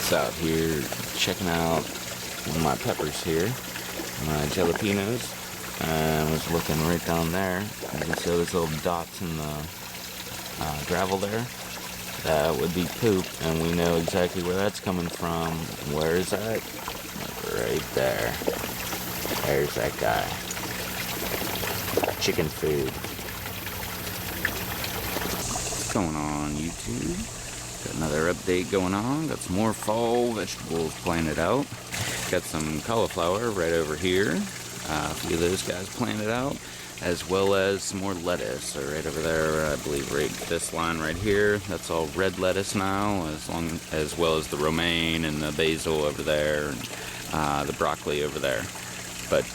just out here checking out one of my peppers here, my jalapenos. I was looking right down there. You can see those little dots in the gravel there. That would be poop, and we know exactly where that's coming from. Where is that? Right there. There's that guy. Chicken food. What's going on, YouTube? Got another update going on. Got some more fall vegetables planted out. Got some cauliflower right over here. A few of those guys planted out, as well as some more lettuce. So right over there, I believe right this line right here, that's all red lettuce now, as well as the romaine and the basil over there, and the broccoli over there. But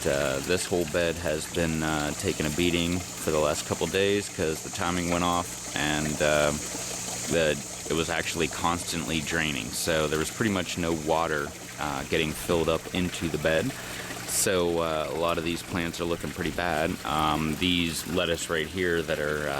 this whole bed has been taking a beating for the last couple days because the timing went off, and it was actually constantly draining. So there was pretty much no water getting filled up into the bed. So a lot of these plants are looking pretty bad. These lettuce right here that are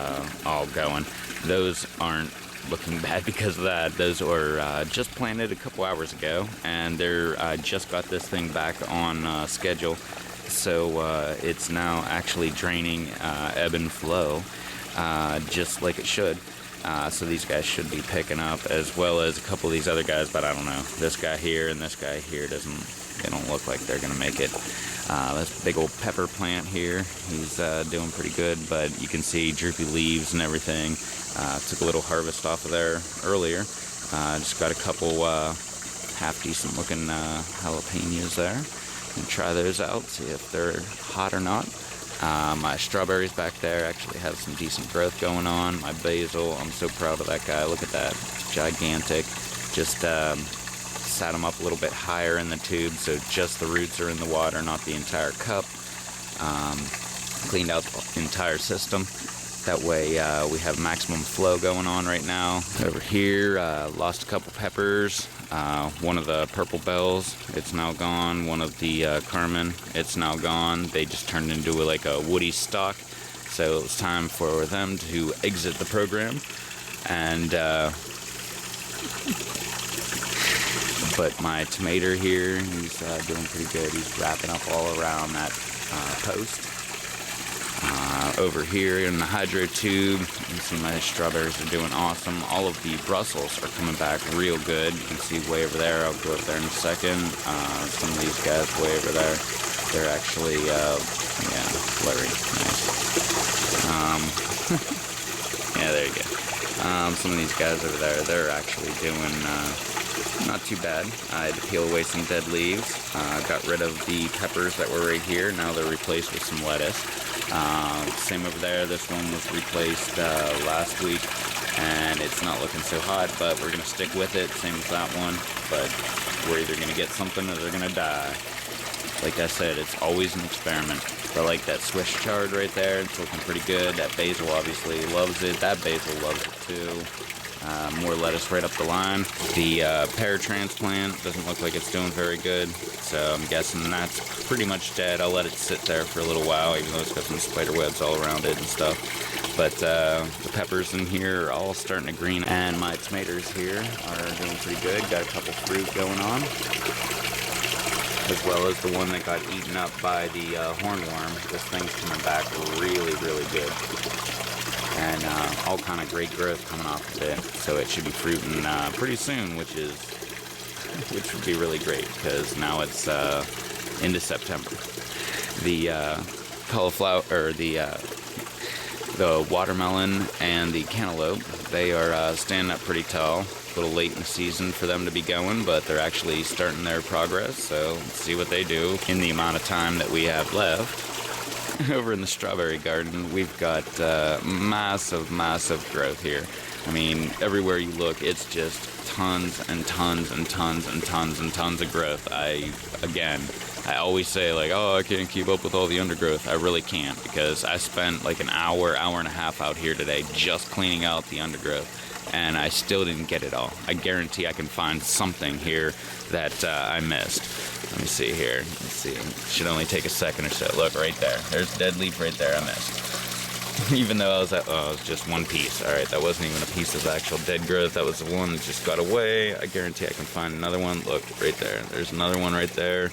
all going, those aren't looking bad because of that. Those were just planted a couple hours ago, and they're just got this thing back on schedule. So it's now actually draining ebb and flow, just like it should. So these guys should be picking up, as well as a couple of these other guys, but I don't know. This guy here and this guy here they don't look like they're gonna make it. This big old pepper plant here, he's doing pretty good, but you can see droopy leaves and everything. Took a little harvest off of there earlier. Just got a couple half decent looking jalapenos there. And try those out, see if they're hot or not. My strawberries back there actually have some decent growth going on. My basil, I'm so proud of that guy. Look at that, it's gigantic. Just sat them up a little bit higher in the tube, so just the roots are in the water, not the entire cup. Cleaned out the entire system. That way we have maximum flow going on right now. Over here, lost a couple peppers. One of the purple bells, it's now gone. One of the Carmen, it's now gone. They just turned into like a woody stalk. So it was time for them to exit the program. And but my tomato here, he's doing pretty good. He's wrapping up all around that post. Over here in the hydro tube, you see my strawberries are doing awesome. All of the Brussels are coming back real good. You can see way over there. I'll go up there in a second. Some of these guys way over there, they're actually, yeah, blurry. Nice. Yeah, there you go. Some of these guys over there, they're actually doing not too bad. I had to peel away some dead leaves. Got rid of the peppers that were right here. Now they're replaced with some lettuce. Same over there. This one was replaced last week, and it's not looking so hot, but we're going to stick with it. Same as that one, but we're either going to get something or they're going to die. Like I said, it's always an experiment. I like that Swiss chard right there. It's looking pretty good. That basil obviously loves it. That basil loves it too. More lettuce right up the line. The pear transplant doesn't look like it's doing very good, so I'm guessing that's pretty much dead. I'll let it sit there for a little while, even though it's got some spider webs all around it and stuff. But the peppers in here are all starting to green, and my tomatoes here are doing pretty good. Got a couple fruit going on, as well as the one that got eaten up by the hornworm. This thing's coming back really, really good. And all kind of great growth coming off of it, so it should be fruiting pretty soon, which would be really great because now it's into September. The cauliflower, or the watermelon and the cantaloupe, they are standing up pretty tall. A little late in the season for them to be going, but they're actually starting their progress. So let's see what they do in the amount of time that we have left. Over in the strawberry garden, we've got massive growth here. I mean, everywhere you look, it's just tons and tons and tons and tons and tons of growth. I always say, like, oh, I can't keep up with all the undergrowth. I really can't, because I spent like an hour and a half out here today just cleaning out the undergrowth, and I still didn't get it all. I guarantee I can find something here that I missed. Let me see here. Let's see. It should only take a second or so. Look, right there. There's a dead leaf right there I missed. Even though I was at, oh, it was just one piece. Alright, that wasn't even a piece of actual dead growth. That was the one that just got away. I guarantee I can find another one. Look, right there. There's another one right there.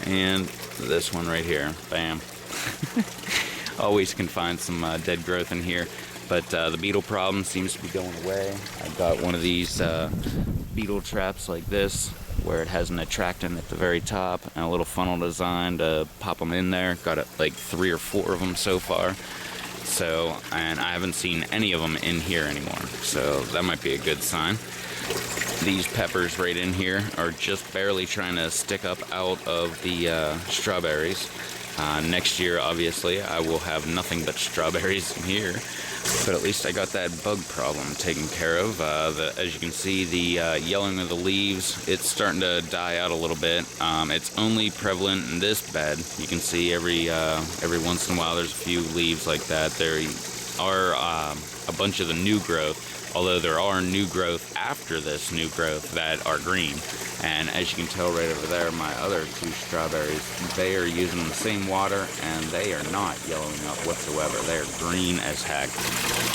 And this one right here. Bam. Always can find some dead growth in here. But the beetle problem seems to be going away. I've got one of these beetle traps like this, where it has an attractant at the very top and a little funnel design to pop them in there. Got it like 3 or 4 of them so far. So, and I haven't seen any of them in here anymore. So that might be a good sign. These peppers right in here are just barely trying to stick up out of the strawberries. Next year, obviously, I will have nothing but strawberries in here. But at least I got that bug problem taken care of. As you can see, the yellowing of the leaves, it's starting to die out a little bit. It's only prevalent in this bed. You can see every once in a while there's a few leaves like that. There are a bunch of the new growth, although there are new growth after this new growth that are green. And as you can tell right over there, my other 2 strawberries, they are using the same water and they are not yellowing up whatsoever. They're green as heck.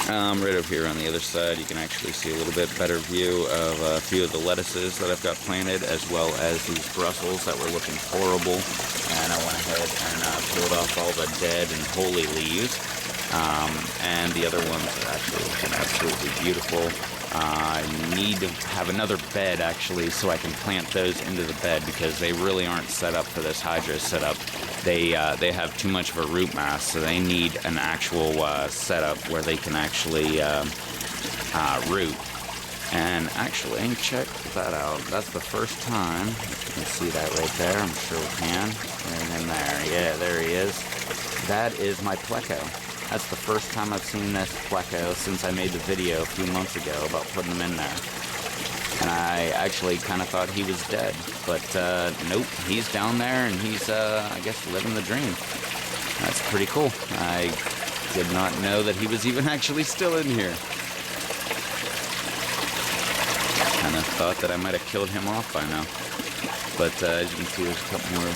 Right over here on the other side, you can actually see a little bit better view of a few of the lettuces that I've got planted, as well as these Brussels that were looking horrible. And I went ahead and peeled off all the dead and holy leaves. And the other ones are actually looking absolutely beautiful. I need to have another bed actually so I can plant those into the bed, because they really aren't set up for this hydro setup. They have too much of a root mass, so they need an actual setup where they can actually root. And actually, check that out. That's the first time, if you can see that right there, I'm sure we can. And in there, yeah, there he is. That is my pleco. That's the first time I've seen this pleco since I made the video a few months ago about putting him in there. And I actually kind of thought he was dead, but nope, he's down there and he's, I guess, living the dream. That's pretty cool. I did not know that he was even actually still in here. Kind of thought that I might have killed him off by now. But as you can see, there's a couple more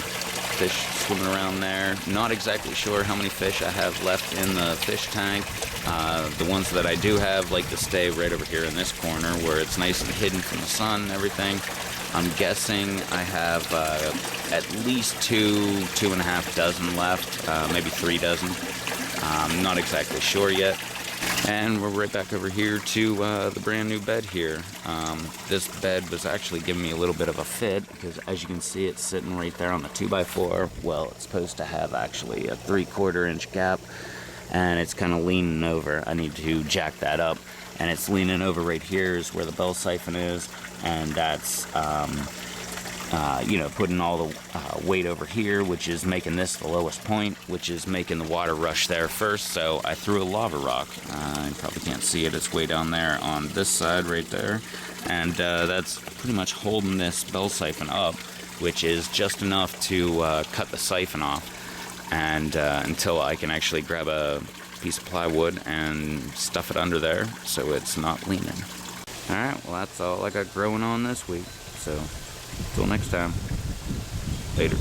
fish swimming around there. Not exactly sure how many fish I have left in the fish tank. The ones that I do have like to stay right over here in this corner where it's nice and hidden from the sun and everything. I'm guessing I have at least 2.5 dozen left, maybe 3 dozen. I'm not exactly sure yet. And we're right back over here to the brand new bed here. This bed was actually giving me a little bit of a fit, because as you can see, it's sitting right there on the 2x4. Well, it's supposed to have actually a 3/4 inch gap, and it's kind of leaning over. I need to jack that up, and it's leaning over right here is where the bell siphon is, and that's you know, putting all the weight over here, which is making this the lowest point, which is making the water rush there first. So I threw a lava rock. You probably can't see it. It's way down there on this side right there. And that's pretty much holding this bell siphon up, which is just enough to cut the siphon off. And until I can actually grab a piece of plywood and stuff it under there so it's not leaning. Alright, well that's all I got growing on this week. So, until next time, later.